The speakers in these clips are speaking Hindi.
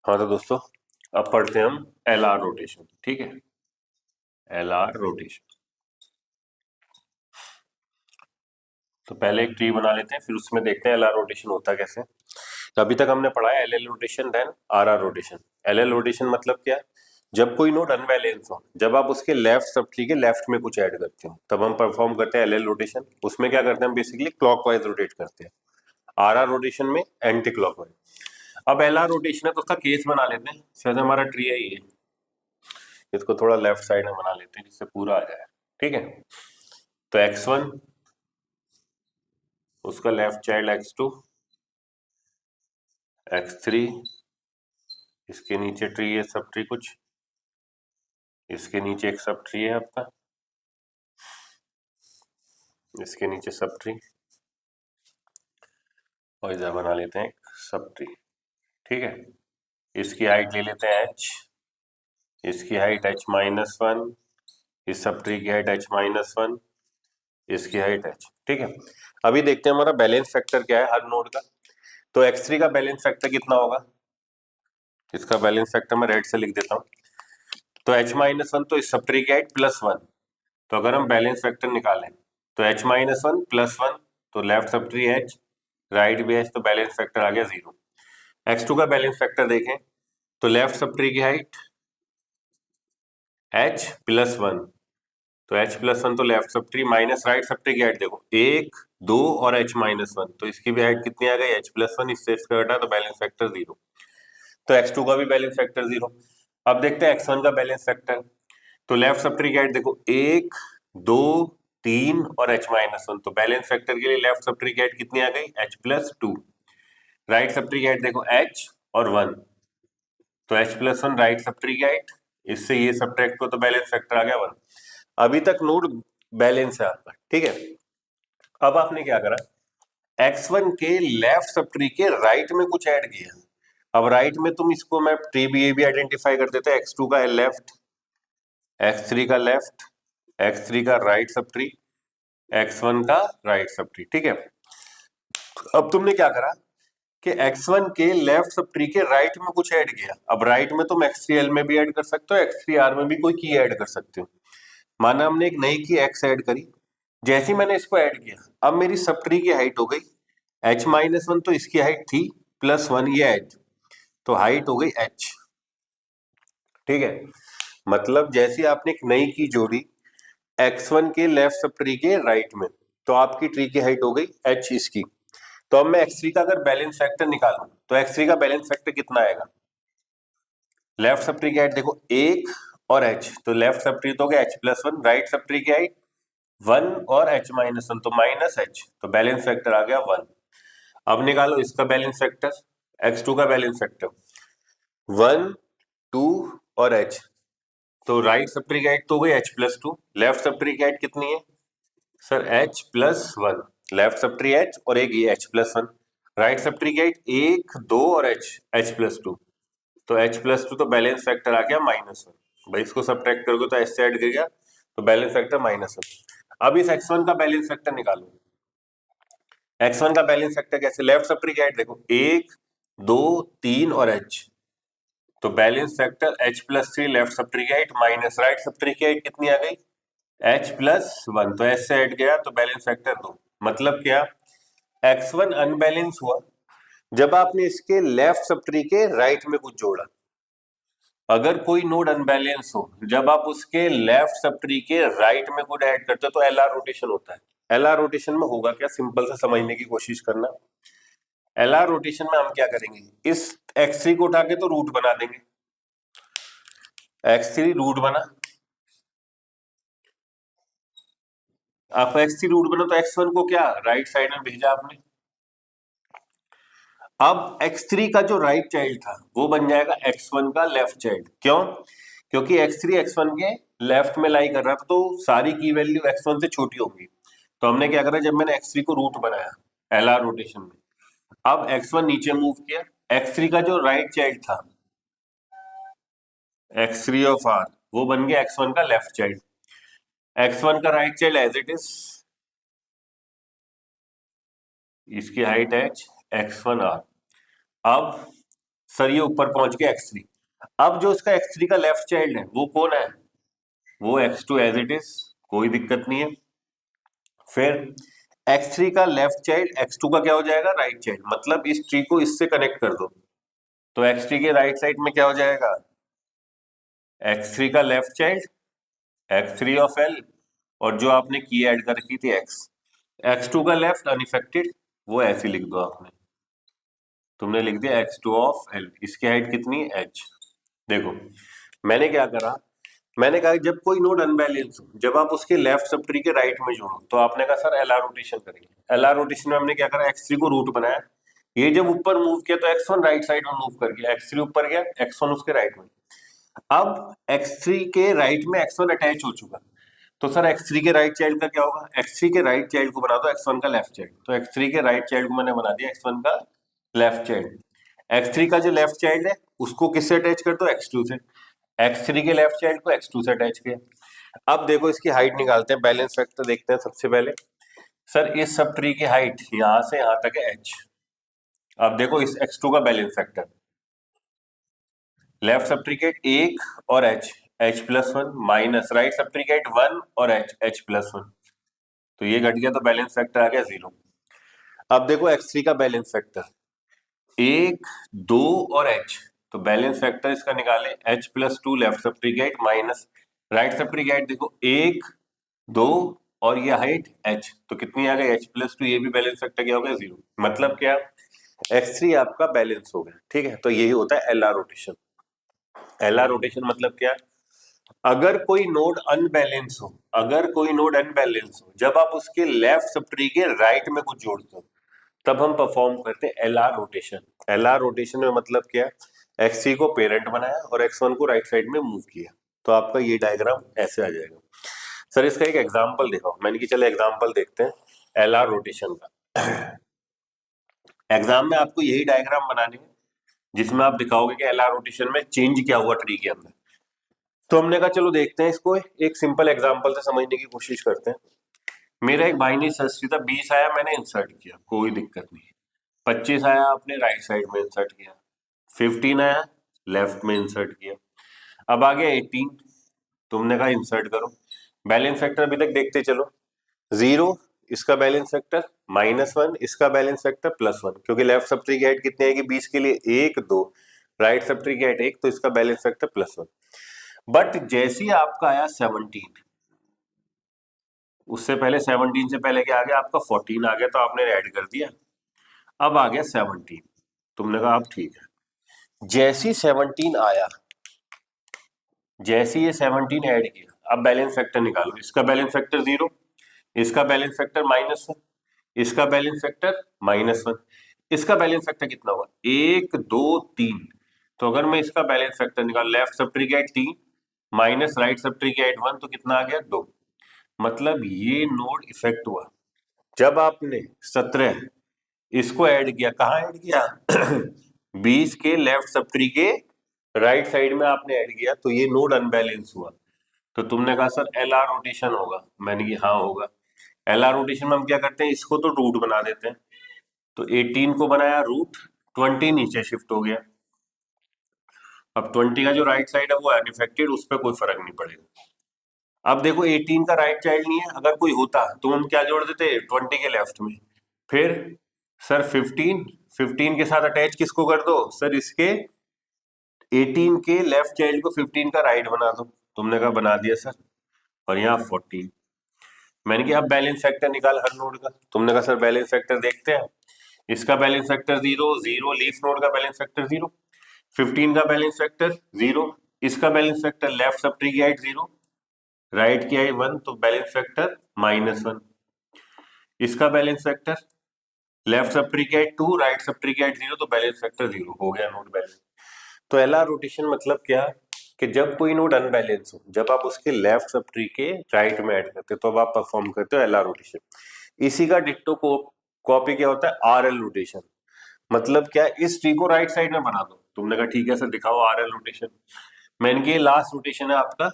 हाँ तो दोस्तों, अब पढ़ते हैं हम एल आर रोटेशन। ठीक है, एल आर रोटेशन। तो पहले एक ट्री बना लेते हैं, फिर उसमें देखते हैं एल आर रोटेशन होता कैसे। तो अभी तक हमने पढ़ा है L L rotation then R R rotation. L L rotation मतलब क्या है? जब कोई नोड अनबैलेंस हो, जब आप उसके लेफ्ट सब ट्री के लेफ्ट में कुछ ऐड करते हो, तब हम परफॉर्म करते हैं एल एल रोटेशन। उसमें क्या करते हैं हम? बेसिकली क्लॉकवाइज रोटेट करते हैं। आर आर रोटेशन में एंटी क्लॉकवाइज। अब एल आर रोटेशन है तो उसका केस बना लेते हैं। शायद हमारा ट्री है ये, इसको थोड़ा लेफ्ट साइड में बना लेते हैं जिससे पूरा आ जाए। ठीक है, तो x1 उसका लेफ्ट चाइल्ड x2, x3 इसके नीचे ट्री है, सब ट्री कुछ इसके नीचे एक सब ट्री है आपका, इसके नीचे सब ट्री, और इधर बना लेते हैं एक सब ट्री। ठीक है, इसकी हाइट ले लेते हैं h, इसकी हाइट h-1, इस सब ट्री की हाइट h-1, इसकी हाइट h। ठीक है, अभी देखते हैं हमारा बैलेंस फैक्टर क्या है हर नोड का। तो x3 का बैलेंस फैक्टर कितना होगा? इसका बैलेंस फैक्टर मैं रेड से लिख देता हूँ। तो h-1 तो इस सब ट्री की हाइट +1। तो अगर हम बैलेंस फैक्टर निकालें तो h-1 +1, तो left sub tree h, right भी h, तो बैलेंस फैक्टर आ गया 0। x2 का बैलेंस फैक्टर देखें तो लेफ्ट सब ट्री की हाइट h+1, तो h+1 तो left sub tree minus right sub tree की हाइट देखो 1 2 और h-1, तो इसकी भी हाइट कितनी आ गई? h+1, इससे इसका घटा तो बैलेंस फैक्टर 0। तो x2 का भी बैलेंस फैक्टर 0। अब देखते हैं x1 का बैलेंस फैक्टर। तो लेफ्ट सब ट्री की हाइट देखो 1 2 3 और h-1, तो बैलेंस फैक्टर के लिए लेफ्ट सब ट्री की हाइट कितनी आ गई? h+2। राइट सब ट्री की हाइट देखो h और 1, तो h+1 राइट सब ट्री की हाइट, इससे ये सब्ट्रैक्ट को तो बैलेंस फैक्टर आ गया 1। अभी तक नोड बैलेंस है आपका। ठीक है, अब आपने क्या करा? x1 के लेफ्ट सब ट्री के राइट में कुछ ऐड किया। अब राइट में तुम इसको मैं ट्री भी ये भी आइडेंटिफाई कर देते हैं, x2 का लेफ्ट, x3 का लेफ्ट, x3 का राइट सब ट्री, x1 का राइट सब ट्री। ठीक है, अब तुमने क्या करा कि x1 के लेफ्ट सब ट्री के राइट में कुछ ऐड किया। अब राइट में तुम x3l में भी ऐड कर सकते हो, x3r में भी कोई की ऐड कर सकते हो। माना हमने एक नई की x ऐड करी, जैसे ही मैंने इसको ऐड किया, अब मेरी सब ट्री की हाइट हो गई h-1, तो इसकी हाइट थी +1 ये h, तो हाइट हो गई h। ठीक है, मतलब जैसे आपने एक नई की जोड़ी x1 के लेफ्ट सब ट्री के राइट में, तो आपकी ट्री की हाइट हो गई h इसकी। तो अब मैं x3 का अगर बैलेंस फैक्टर निकालूं तो x3 का बैलेंस फैक्टर कितना आएगा? लेफ्ट सब ट्री की हाइट देखो 1 और h, तो लेफ्ट सब ट्री तो हो गया h+1, राइट सब ट्री की हाइट 1 और h-1, तो -h, तो बैलेंस फैक्टर आ गया 1। अब निकालो इसका बैलेंस फैक्टर, x2 का बैलेंस फैक्टर 1 2 और h, तो राइट सब ट्री की हाइट तो हो गई h+2, लेफ्ट सब ट्री की हाइट कितनी है sir? h+1, left sub tree h और एक ये h+1, राइट सब ट्री की हाइट 1 2 और h+2, तो h+2 तो बैलेंस फैक्टर आ गया -1। भाई इसको सब्ट्रैक्ट करोगे तो h से ऐड कर गया, तो बैलेंस फैक्टर -1। अब इस x1 का बैलेंस फैक्टर निकालो। x1 का बैलेंस फैक्टर कैसे? लेफ्ट सब ट्री की हाइट देखो 1 2 3 और h, तो balance factor h+3 left sub tree की height minus right sub tree की हाइट कितनी आ गई? h+1, तो h से ऐड गया तो बैलेंस फैक्टर 2। मतलब क्या? x1 अनबैलेंस हुआ जब आपने इसके लेफ्ट सब ट्री के राइट में कुछ जोड़ा। अगर कोई नोड अनबैलेंस हो जब आप उसके लेफ्ट सब ट्री के राइट में कुछ ऐड करते हो तो एल आर रोटेशन होता है। एल आर रोटेशन में होगा क्या? सिंपल से समझने की कोशिश करना। एल आर रोटेशन में हम क्या करेंगे, इस x3 को उठा के तो रूट बना देंगे, x3 रूट बना, आप x3 रूट बना तो x1 को क्या राइट साइड में भेजा आपने। अब x3 का जो राइट चाइल्ड था वो बन जाएगा x1 का लेफ्ट चाइल्ड। क्यों? क्योंकि x3 x1 के लेफ्ट में लाई कर रहा था, तो सारी की वैल्यू x1 से छोटी होगी। तो हमने क्या करा, जब मैंने x3 को रूट बनाया एल आर रोटेशन में, अब x1 नीचे मूव किया, x3 का जो राइट चाइल्ड था x3 ऑफ r वो बन गया x1 का लेफ्ट चाइल्ड। x1 का right child as it is, इसकी हाइट h x1 r। अब सर ये ऊपर पहुंच गया x3। अब जो इसका x3 का लेफ्ट चाइल्ड है वो कौन है, वो x2 एज इट इज, कोई दिक्कत नहीं है। फिर x3 का लेफ्ट चाइल्ड x2 का क्या हो जाएगा, राइट चाइल्ड, मतलब इस ट्री को इससे कनेक्ट कर दो तो x3 के राइट साइड में क्या हो जाएगा, x3 का left child x3 of l, और जो आपने की ऐड कर रखी थी x, x2 का लेफ्ट अनइफेक्टेड, वो ऐसे लिख दो आपने, तुमने लिख दिया x2 ऑफ l, इसकी हाइट कितनी h। देखो मैंने क्या करा, मैंने कहा जब कोई नोड अनबैलेंस हो, जब आप उसके लेफ्ट सब ट्री के राइट में जोड़ो, तो आपने कहा सर एलआर रोटेशन करेंगे। एलआर रोटेशन में हमने क्या करा, x3 को रूट बनाया, ये जब ऊपर मूव किया तो x1 राइट साइड में मूव कर गया, x3 ऊपर गया, x1 उसके राइट में। अब x3 के राइट में x1 अटैच हो चुका, तो सर x3 के राइट चाइल्ड का क्या होगा, x3 के राइट चाइल्ड को बना दो x1 का लेफ्ट चाइल्ड, तो x3 के राइट चाइल्ड को मैंने बना दिया x1 का लेफ्ट चाइल्ड। x3 का जो लेफ्ट चाइल्ड है उसको किससे अटैच कर दो, x2 से, x3 के लेफ्ट चाइल्ड को x2 से अटैच किया। अब देखो इसकी हाइट निकालते हैं, बैलेंस फैक्टर देखते हैं सबसे पहले। सर इस सब ट्री की हाइट यहां से यहां तक है h। अब देखो इस x2 का बैलेंस फैक्टर, लेफ्ट सब्ट्रिकेट 1 और h plus 1 minus right subtree 1 और h प्लस 1, तो ये घट गया तो बैलेंस फैक्टर आ गया 0। अब देखो x3 का बैलेंस फैक्टर 1 2 और h, तो बैलेंस फैक्टर इसका निकाले h plus 2 left subtree minus right subtree, देखो 1 2 और ये हाइट h, तो कितनी आ गई h प्लस 2, ये भी बैलेंस फैक्टर क्या हो गया 0, मतलब क्या x3 आपका बैलेंस हो गया। ठीक है, तो यही होता है एलआर रोटेशन। एलआर रोटेशन मतलब क्या, अगर कोई नोड अनबैलेंस हो, अगर कोई नोड अनबैलेंस हो, जब आप उसके लेफ्ट सब ट्री के राइट में कुछ जोड़ते हो तब हम परफॉर्म करते हैं एलआर रोटेशन। एलआर रोटेशन में मतलब क्या, x3 को पेरेंट बनाया और x1 को राइट साइड में मूव किया, तो आपका ये डायग्राम ऐसे आ जाएगा। सर इसका एक एग्जांपल दिखाओ, मैंने कि चलो एग्जांपल देखते हैं एलआर रोटेशन का। एग्जाम में आपको यही डायग्राम बनानी है जिसमें आप दिखाओगे कि एलआर रोटेशन में चेंज क्या हुआ ट्री के अंदर। तो हमने कहा चलो देखते हैं इसको, एक सिंपल एग्जांपल से समझने की कोशिश करते हैं। मेरा एक भाई ने सर्च किया था, 20 आया मैंने इंसर्ट किया, कोई दिक्कत नहीं। 25 आया आपने राइट साइड में इंसर्ट किया, 15 आया लेफ्ट में इंसर्ट किया, अब आ गया 18, तुमने कहा इंसर्ट करो। बैलेंस फैक्टर अभी तक देखते चलो, 0 इसका बैलेंस फैक्टर, -1 इसका बैलेंस फैक्टर, +1, क्योंकि लेफ्ट सब ट्री की हाइट कितनी आएगी 20 के लिए 1 2, राइट सब ट्री की हाइट 1, तो इसका बैलेंस फैक्टर +1। बट जैसे ही आपका आया 17, उससे पहले 17 से पहले क्या आ गया आपका 14 आ गया, तो आपने ऐड कर दिया, अब आ गया 17, तुमने कहा अब ठीक है। जैसी 17 आया, जैसे ये 17 ऐड किया, अब बैलेंस फैक्टर निकालो, इसका बैलेंस फैक्टर 0, इसका बैलेंस फैक्टर -1, इसका बैलेंस फैक्टर -1, इसका बैलेंस फैक्टर कितना हुआ 1 2 3, तो अगर मैं इसका बैलेंस फैक्टर निकाल, लेफ्ट सब्ट्रिकेट 3 माइनस राइट सब्ट्रिकेट 1, तो कितना आ गया 2, मतलब ये नोड इफेक्ट हुआ जब आपने 17 इसको ऐड किया, कहाँ ऐड किया 20 के लेफ्ट सब ट्री के राइट साइड में आपने ऐड किया, तो ये नोड अनबैलेंस हुआ। तो तुमने कहा सर एलआर रोटेशन होगा, मैंने कहा हाँ होगा। एलआर रोटेशन में हम क्या करते हैं, इसको तो रूट बना देते हैं, तो 18 को बनाया रूट, 20 नीचे शिफ्ट हो गया, अब 20 का जो राइट साइड है वो अनइफेक्टेड, उस पर कोई फर्क नहीं पड़ेगा। अब देखो 18 का राइट चाइल्ड नहीं है, अगर कोई होता तो हम क्या जोड़ देते 20 के लेफ्ट में, फिर सर 15 के साथ अटैच किसको कर दो, सर इसके 18 के लेफ्ट चाइल्ड को 15 का राइट बना दो, तुमने कहा बना दिया सर, और यहाँ 14, मैंने कहा अब बैलेंस फैक्टर निकाल हर नोड का, तुमने कहा सर बैलेंस फैक्टर देखते हैं, इसका बैलेंस फैक्टर 0 0, लीफ नोड का बैलेंस फैक्टर 0, 15 का बैलेंस फैक्टर 0, इसका balance factor left sub tree की हाइट 0, राइट की हाइट 1, तो बैलेंस फैक्टर -1, इसका balance factor left sub tree की हाइट 2, राइट सब ट्री की हाइट 0, तो बैलेंस फैक्टर 0 हो गया नोड बैलेंस। तो एलआर रोटेशन मतलब क्या, कि जब कोई नोड अनबैलेंस हो, जब आप उसके लेफ्ट सब ट्री के राइट में ऐड करते हो, तो अब आप परफॉर्म करते हो एलआर रोटेशन। इसी का डिट्टो को कॉपी क्या होता है आरएल रोटेशन, मतलब क्या, इस ट्री को राइट साइड में बना दो, तुमने कहा ठीक है सर दिखाओ आरएल रोटेशन, मैंने कहा लास्ट रोटेशन है आपका,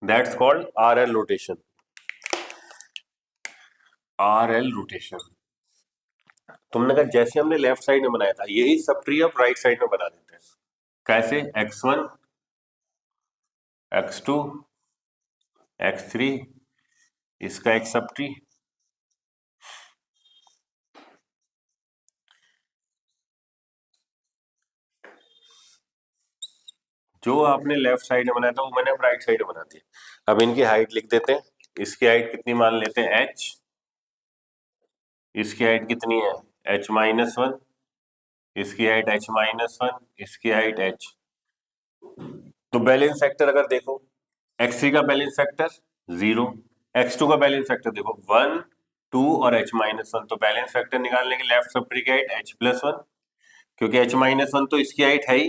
that's called RL rotation. RL rotation तुमने कहा जैसे हमने लेफ्ट साइड में बनाया था, यही सब ट्री अब राइट साइड में बना देते हैं, कैसे? x1 x2 x3 इसका एक सब ट्री, जो आपने लेफ्ट साइड में बनाया था वो मैंने अब राइट साइड में बना दिया। अब इनकी हाइट लिख देते हैं। इसकी हाइट कितनी मान लेते हैं? h। इसकी हाइट कितनी है? h-1। इसकी हाइट h-1। इसकी हाइट h। तो बैलेंस फैक्टर अगर देखो, x3 का बैलेंस फैक्टर 0, x2 का बैलेंस फैक्टर देखो 1 2 और h-1। तो बैलेंस फैक्टर निकालने के लेफ्ट सब ट्री की हाइट h+1, क्योंकि h-1 तो इसकी हाइट है ही,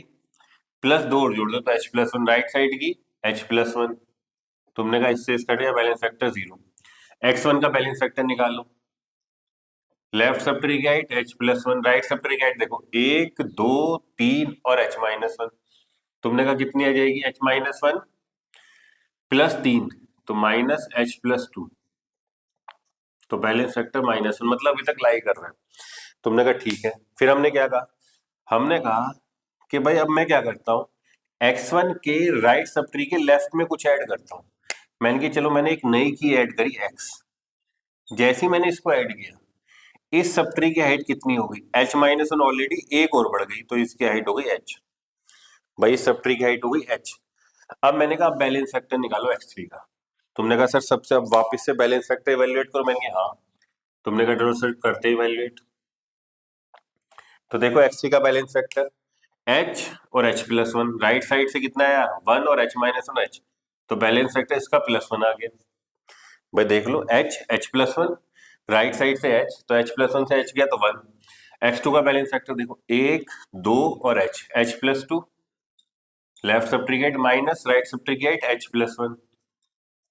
प्लस 2 और जोड़ दो तो h+1 राइट साइड की h+1। तुमने कहा इससे इसका बैलेंस फैक्टर 0। x1 का बैलेंस फैक्टर निकालो। लेफ्ट सब ट्री की height h+1, right sub tree की हाइट देखो 1 2 3 और h-1। तुमने कहा कितनी आ जाएगी? h-1 प्लस 3 तो -h+2। तो बैलेंस फैक्टर -1, मतलब अभी तक लाई कर रहा है। तुमने कहा ठीक है। फिर हमने क्या कहा? हमने कहा कि भाई अब मैं क्या करता हूँ, x1 के राइट सब ट्री के लेफ्ट में कुछ ऐड करता हूँ। मैंने कि चलो मैंने एक नई की ऐड करी x। जैसे ही मैंने इसको ऐड किया, इस सब ट्री की हाइट कितनी हो गई? h-1 ऑलरेडी एक और बढ़ गई, तो इसकी हाइट हो गई h। भाई इस सब ट्री की हाइट हो गई h। अब मैंने कहा बैलेंस फैक्टर निकालो x3 का। तुमने कहा सर सबसे अब वापस से बैलेंस फैक्टर इवैल्यूएट करो। मैंने कहा हाँ। तुमने कहा चलो सर करते इवैल्यूएट। तो देखो x3 का बैलेंस फैक्टर h और h+1, राइट साइड से कितना आया? 1 और h-1 h। तो बैलेंस फैक्टर इसका +1 आ गया। भाई देख लो h+1, राइट साइड से h, तो h+1 से h गया तो 1। x2 का बैलेंस फैक्टर देखो 1 2 और h+2, left subtree minus right subtree h+1,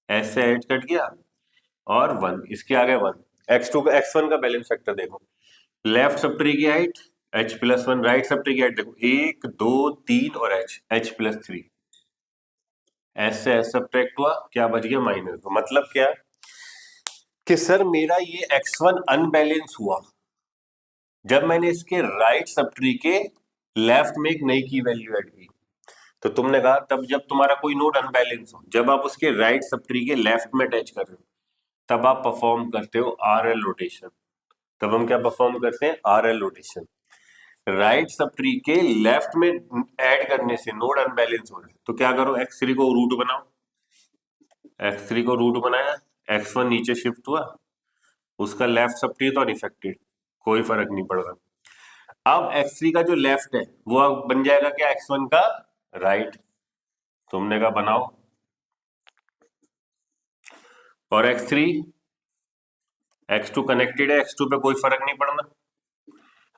h से h कट गया और 1, इसके आगे 1। x2 का x1 का बैलेंस फैक्टर देखो, लेफ्ट सब्ट्री की हाइट h+1, राइट सब्ट्री की हाइट देखो 1 2 3 और h+3, h से h सब्ट्रैक्ट हुआ, क्या बच गया? माइनस। मतलब क्या कि सर मेरा ये x1 अनबैलेंस हुआ जब मैंने इसके राइट सब ट्री के लेफ्ट में एक नई की वैल्यू ऐड की। तो तुमने कहा तब जब तुम्हारा कोई नोड अनबैलेंस हो, जब आप उसके राइट सब ट्री के लेफ्ट में अटैच कर रहे हो, तब आप परफॉर्म करते हो आरएल रोटेशन। तब हम क्या परफॉर्म करते हैं? RL rotation. Right sub tree के लेफ्ट में ऐड करने से नोड अनबैलेंस हो रहे हैं, तो क्या करो? x3 को रूट बनाओ। x3 को रूट बनाया, x1 नीचे शिफ्ट हुआ, उसका लेफ्ट सब ट्री तो अनइफेक्टेड, कोई फर्क नहीं पड़ रहा। अब x3 का जो लेफ्ट है वो अब बन जाएगा क्या? x1 का राइट। तुमने कहा बनाओ। और x3 x2 कनेक्टेड है, x2 पे कोई फर्क नहीं पड़ना।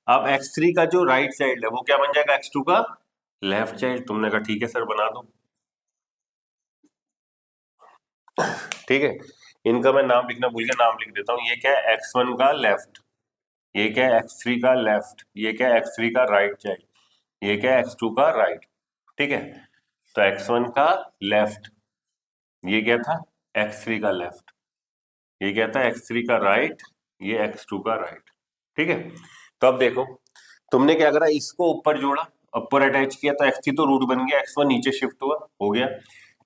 अब x3 का जो राइट साइड है वो क्या बन जाएगा? x2 का लेफ्ट साइड। तुमने कहा ठीक है सर बना दो। ठीक है, इनका मैं नाम लिखना भूल गया, नाम लिख देता हूँ। ये क्या है? x1 का लेफ्ट। ये क्या है? x3 का लेफ्ट। ये क्या है? x3 का राइट साइड। ये क्या है? x2 का राइट। ठीक है, तो x1 का लेफ्ट, ये क्या था? x3 का लेफ्ट। ये क्या था? x3 का राइट। ये x2 का राइट। ठीक है, तो अब देखो तुमने क्या करा? इसको ऊपर जोड़ा, ऊपर अटैच किया, तो x3 तो रूट बन गया, x1 नीचे शिफ्ट हुआ, हो गया।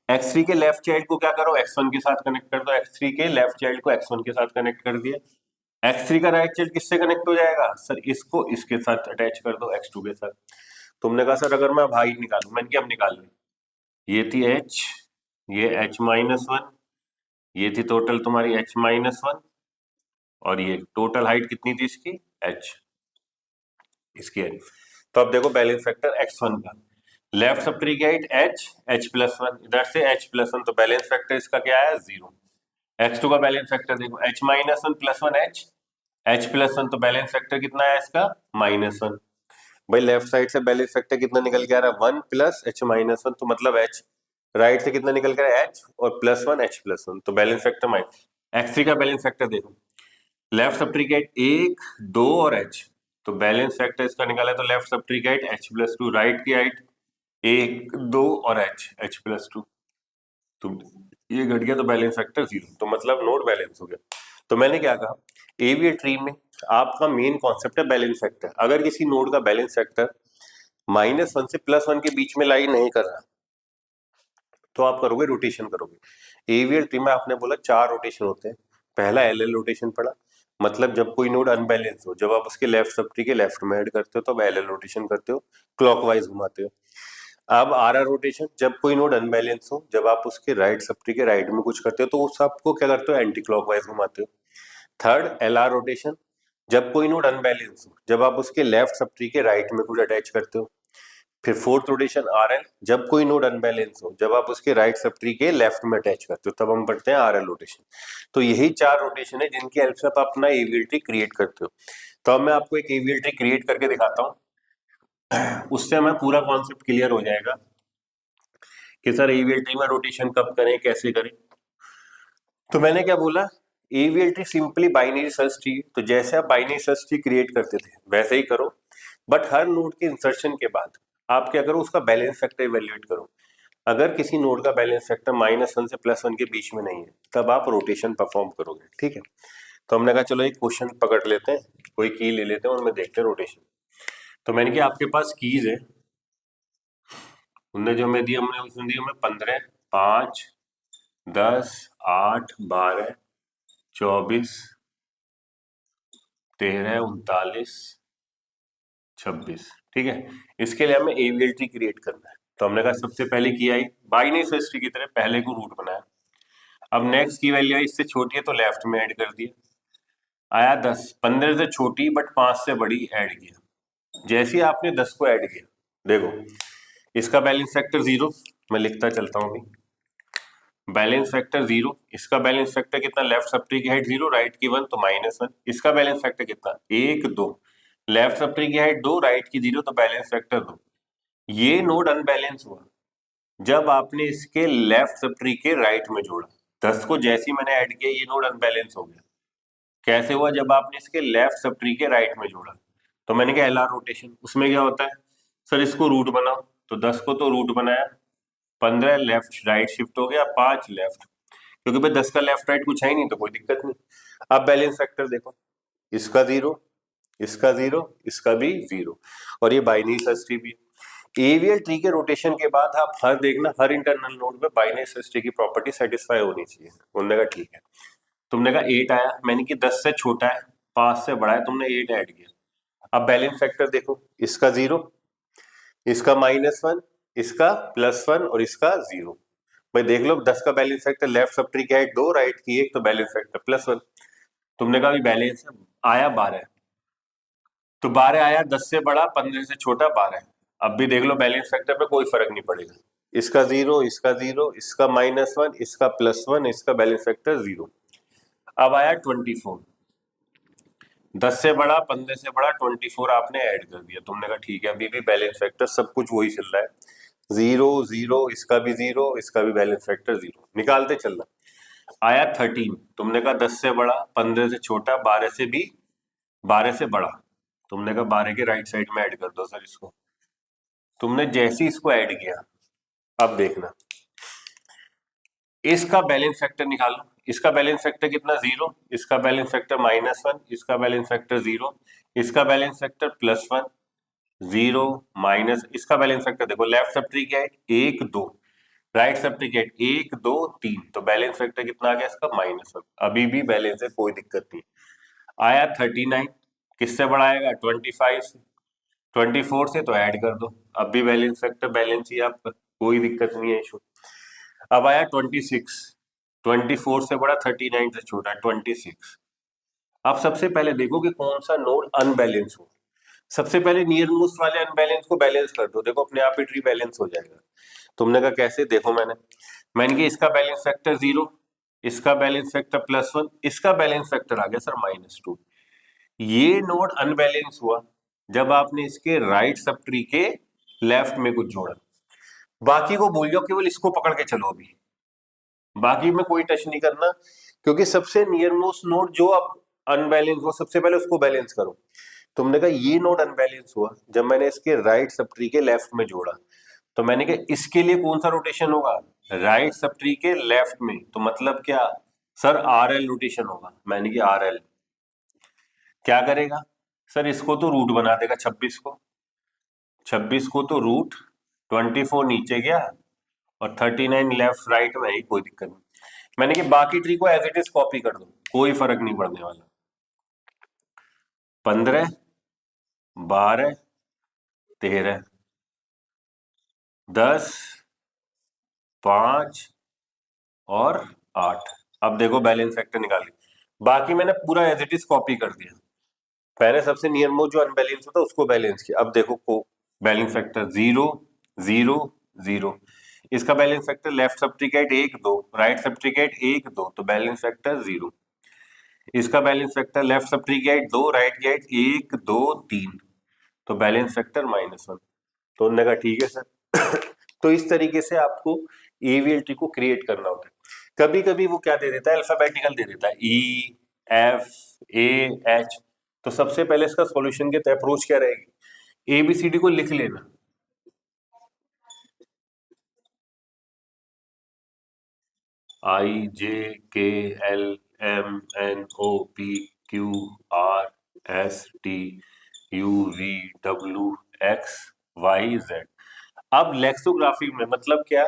x3 के लेफ्ट चाइल्ड को क्या करो? x1 के साथ कनेक्ट कर दो। x3 के लेफ्ट चाइल्ड को x1 के साथ कनेक्ट कर दिया। x3 का राइट चाइल्ड किससे कनेक्ट हो जाएगा? सर इसको इसके साथ अटैच कर दो, x2 के साथ। तुमने कहा सर अगर मैं अब हाइट निकालू, मैंने क्या अब निकाल ली? ये थी h, ये h-1, ये थी टोटल तुम्हारी h-1, और ये टोटल हाइट कितनी थी इसकी? h, इसकी हाइट। तो अब देखो बैलेंस फैक्टर x1 का, लेफ्ट सब ट्री की हाइट h, h+1, इधर से h+1, तो बैलेंस फैक्टर इसका क्या है? 0। x2 का बैलेंस फैक्टर देखो h-1 + 1 h, h+1, तो बैलेंस फैक्टर कितना है इसका? -1। भाई लेफ्ट साइड से बैलेंस फैक्टर कितना निकल के आ रहा है? 1 + h-1, तो मतलब h। राइट से कितना निकल के आ रहा है? h और +1 h+1, तो बैलेंस फैक्टर माइनस। x3 का बैलेंस फैक्टर देखो, लेफ्ट सब ट्री की हाइट 1 2 और h, तो बैलेंस फैक्टर इसका निकाला है, तो लेफ्ट सब ट्री की हाइट h+2, राइट की हाइट 1 2 और h+2, तो ये घट गया, तो बैलेंस फैक्टर 0, तो मतलब नोड बैलेंस हो गया। तो मैंने क्या कहा, एवीए ट्री में आपका मेन कॉन्सेप्ट है बैलेंस फैक्टर। अगर किसी नोड का बैलेंस फैक्टर -1 से +1 के बीच में लाई नहीं कर रहा, तो आप करोगे रोटेशन करोगे। एवीएल ट्री में आपने बोला 4 रोटेशन होते हैं। पहला एलएल रोटेशन पड़ा, मतलब जब कोई नोड अनबैलेंस हो, जब आप उसके लेफ्ट सब ट्री के लेफ्ट में ऐड करते हो तो आप एलएल रोटेशन करते हो, क्लॉकवाइज घुमाते हो। अब आरआर रोटेशन, जब कोई नोड अनबैलेंस हो, जब आप उसके राइट सब ट्री के राइट में कुछ करते हो तो उस आपको क्या करते हो, एंटी क्लॉकवाइज घुमाते हो। थर्ड एलआर रोटेशन, जब कोई नोड अनबैलेंस हो, जब आप उसके लेफ्ट सब ट्री के राइट में कुछ अटैच करते हो। फिर फोर्थ रोटेशन आरएल, जब कोई नोड अनबैलेंस हो, जब आप उसके राइट सब ट्री के लेफ्ट में अटैच करते हो, तब हम पढ़ते हैं आरएल रोटेशन। तो यही 4 रोटेशन है जिनकी हेल्प से आप अपना एवीएल ट्री क्रिएट करते हो। तो अब मैं आपको एक एवीएल ट्री क्रिएट करके दिखाता हूँ, उससे हमें पूरा कॉन्सेप्ट क्लियर हो जाएगा कि सर एवीएल ट्री में रोटेशन कब करें, कैसे करें। तो मैंने क्या बोला, AVL tree simply binary search tree, तो जैसे आप बाइनरी सर्च ट्री क्रिएट करते थे वैसे ही करो, बट हर नोड के इंसर्शन के बाद आप क्या करो, उसका बैलेंस फैक्टर इवेल्युएट करो। अगर किसी नोड का बैलेंस फैक्टर -1 से +1 के बीच में नहीं है, तब आप रोटेशन परफॉर्म करोगे, ठीक है। तो हमने कहा चलो एक क्वेश्चन पकड़ लेते हैं, कोई की ले लेते हैं, उनमें देखते हैं रोटेशन। तो मैंने कहा आपके पास कीज है, उनने जो हमें दी, हमने उसने दी हमें 15, 5, 10, 8, 12, 24, 13, 39, 26, ठीक है। इसके लिए हमें एवीएल ट्री क्रिएट करना है। तो हमने कहा सबसे पहले की आई बाइनरी सर्च ट्री की तरह पहले को रूट बनाया। अब नेक्स्ट की वैल्यू है, इससे छोटी है तो लेफ्ट में ऐड कर दिया। आया 10, 15 से छोटी बट 5 से बड़ी ऐड किया। जैसे ही आपने 10 को ऐड किया, देखो इसका बैलेंस फैक्टर 0, मैं लिखता चलता हूँ अभी। बैलेंस फैक्टर 0, इसका बैलेंस फैक्टर कितना, लेफ्ट सब ट्री की हाइट 0, राइट की 1 तो -1। इसका बैलेंस फैक्टर कितना, 1, 2, लेफ्ट सब ट्री की हाइट 2, राइट की 0 तो बैलेंस फैक्टर 2। ये नोड अनबैलेंस हुआ जब आपने इसके लेफ्ट सब ट्री के राइट में जोड़ा। 10 को जैसे ही मैंने ऐड किया, ये नोड अनबैलेंस हो गया। कैसे हुआ, जब आपने इसके लेफ्ट सब ट्री के राइट में जोड़ा। तो मैंने कहा एलआर रोटेशन, उसमें क्या होता है, सर इसको रूट बनाओ, तो 10 को तो रूट बनाया, 15 लेफ्ट राइट शिफ्ट हो गया, 5 लेफ्ट, क्योंकि भाई 10 का लेफ्ट राइट कुछ है ही नहीं तो कोई दिक्कत नहीं। अब बैलेंस फैक्टर देखो, इसका 0, इसका 0, इसका भी 0, और ये बाइनरी सर्च ट्री भी। एवीएल ट्री के रोटेशन के बाद आप हर देखना, हर इंटरनल नोड में बाइनरी सर्च ट्री की प्रॉपर्टी सेटिस्फाई होनी चाहिए। उन्होंने कहा ठीक है। तुमने कहा 8 आया, मैंने कि 10 से छोटा है, 5 से बड़ा है, तुमने 8 ऐड किया। अब बैलेंस फैक्टर देखो, इसका 0, इसका -1, इसका +1 और इसका 0। भाई देख लो, 10 का balance factor, left sub tree की हाइट 2, राइट की 1, तो बैलेंस फैक्टर +1। तुमने कहा बैलेंस आया 12, तो 12 आया, 10 से बड़ा, 15 से छोटा 12। अब भी देख लो बैलेंस फैक्टर पे कोई फर्क नहीं पड़ेगा, इसका 0, इसका 0, इसका -1, इसका +1, इसका बैलेंस फैक्टर 0। अब आया 24, 10 से बड़ा, 15 से बड़ा, 24 आपने ऐड कर दिया। तुमने कहा ठीक है, अभी भी बैलेंस फैक्टर सब कुछ वही चल रहा है, 0, 0, इसका भी 0, इसका भी बैलेंस फैक्टर 0, निकालते चलना। आया 13, तुमने कहा 10 से बड़ा, 15 से छोटा, 12 से भी, 12 से बड़ा। तुमने कहा 12 के राइट साइड में ऐड कर दो सर इसको। तुमने जैसे ही इसको ऐड किया, अब देखना इसका बैलेंस फैक्टर निकालो। इसका बैलेंस फैक्टर कितना, 0, इसका बैलेंस फैक्टर -1, इसका बैलेंस फैक्टर 0, इसका बैलेंस फैक्टर +1, 0, माइनस, इसका बैलेंस फैक्टर देखो, लेफ्ट सब ट्री क्या है, 1, 2, राइट सब ट्री क्या है, 1, 2, 3, तो बैलेंस फैक्टर कितना आ गया इसका, -1। अभी भी बैलेंस है, कोई दिक्कत नहीं। आया 39, किससे बड़ा आएगा, 25 से, 24 से तो ऐड कर दो, अब भी बैलेंस फैक्टर बैलेंस ही आपका, कोई दिक्कत नहीं है इशू। अब आया 26, 24 से बड़ा, 39 से छोटा, 26। अब सबसे पहले देखो कि कौन सा नोड अनबैलेंस हो। सबसे पहले नियर मोस्ट वाले अनबैलेंस को बैलेंस कर दो, देखो अपने आप ही ट्री बैलेंस हो जाएगा। तुमने कहा कैसे, देखो मैंने कि इसका बैलेंस फैक्टर 0, इसका बैलेंस फैक्टर +1, इसका बैलेंस फैक्टर आ गया सर -2। ये नोड अनबैलेंस हुआ जब आपने इसके राइट सब ट्री के लेफ्ट में कुछ जोड़ा। बाकी को भूल जाओ, केवल इसको पकड़ के चलो अभी, बाकी में कोई टच नहीं करना, क्योंकि सबसे नियर मोस्ट नोड जो अब अनबैलेंस हो, सबसे पहले उसको बैलेंस करो। तुमने कहा ये नोड अनबैलेंस हुआ जब मैंने इसके राइट सब ट्री के लेफ्ट में जोड़ा, तो मैंने कहा इसके लिए कौन सा रोटेशन होगा, राइट सब ट्री के लेफ्ट में, तो मतलब क्या सर, आरएल रोटेशन होगा। मैंने कहा आरएल क्या करेगा, सर इसको तो रूट बना देगा 26 को, 26 को तो रूट 24 नीचे गया और 39 लेफ्ट राइट में है, कोई दिक्कत नहीं। मैंने कि बाकी ट्री को एज इट इज कॉपी कर दो, कोई फर्क नहीं पड़ने वाला। 15, 12, 13, 10, 5 और 8। अब देखो बैलेंस फैक्टर निकाल ली। बाकी मैंने पूरा एज इट इज कॉपी कर दिया। पहले सबसे नियर मोस्ट जो अनबैलेंस होता है उसको बैलेंस किया। अब देखो को बैलेंस फैक्टर 0 0 0। इसका balance factor left subtree 1 2, right subtree 1 2, तो बैलेंस फैक्टर 0। इसका balance factor left subtree 2, right get 1 2 3, तो बैलेंस फैक्टर -1। तो उन्होंने कहा ठीक है सर। तो इस तरीके से आपको एवीएलटी को क्रिएट करना होता है। कभी कभी वो क्या दे देता है, अल्फाबेटिकल दे देता है, ई एफ ए एच। तो सबसे पहले इसका सॉल्यूशन के अप्रोच क्या रहेगी, एबीसीडी को लिख लेना। I J K L M N O P Q R S T U V W X Y Z. अब लेक्सोग्राफी में मतलब क्या,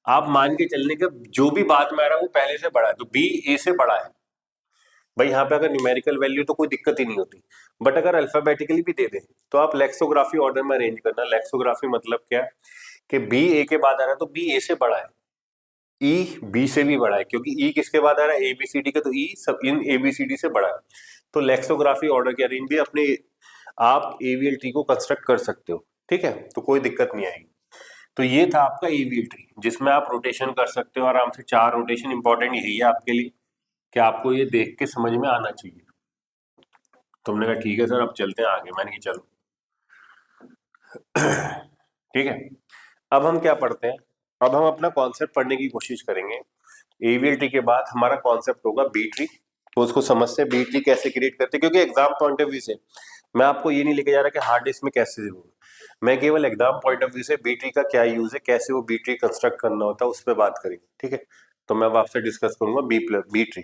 आप मान के चलने का जो भी बाद में आ रहा है वो पहले से बड़ा है, तो बी ए से बड़ा है। भाई यहाँ पे अगर न्यूमेरिकल वैल्यू तो कोई दिक्कत ही नहीं होती, बट अगर अल्फाबेटिकली भी दे दे तो आप लेक्सोग्राफी ऑर्डर में अरेंज करना। लेक्सोग्राफी मतलब क्या, कि बी ए के बाद आ रहा है तो बी ए से बड़ा है, ई बी से भी बड़ा है, क्योंकि ई किसके बाद आ रहा है, एबीसीडी का, तो ई सब इन एबीसीडी से बड़ा है। तो लेक्सोग्राफी ऑर्डर के अरेंज भी अपने आप एवीएल ट्री को कंस्ट्रक्ट कर सकते हो, ठीक है, तो कोई दिक्कत नहीं आएगी। तो ये था आपका एवीएल ट्री, जिसमें आप रोटेशन कर सकते हो आराम से। 4 रोटेशन इंपॉर्टेंट यही है आपके लिए कि आपको ये देख के समझ में आना चाहिए। तुमने कहा ठीक है सर अब चलते हैं आगे, मैंने कहा चलो। ठीक है, अब हम क्या पढ़ते हैं, अब हम अपना कॉन्सेप्ट पढ़ने की कोशिश करेंगे। एवीएलटी के बाद हमारा कॉन्सेप्ट होगा बी ट्री। तो उसको समझते हैं बी ट्री कैसे क्रिएट करते हैं, क्योंकि एग्जाम पॉइंट ऑफ व्यू से मैं आपको ये नहीं लेके जा रहा कि हार्ड डिस्क में कैसे होगा। मैं केवल एग्जाम पॉइंट ऑफ व्यू से बी ट्री का क्या यूज है, कैसे वो बी ट्री कंस्ट्रक्ट करना होता है, उस पर बात करेंगे। ठीक है, तो मैं अब आपसे डिस्कस करूंगा बी ट्री।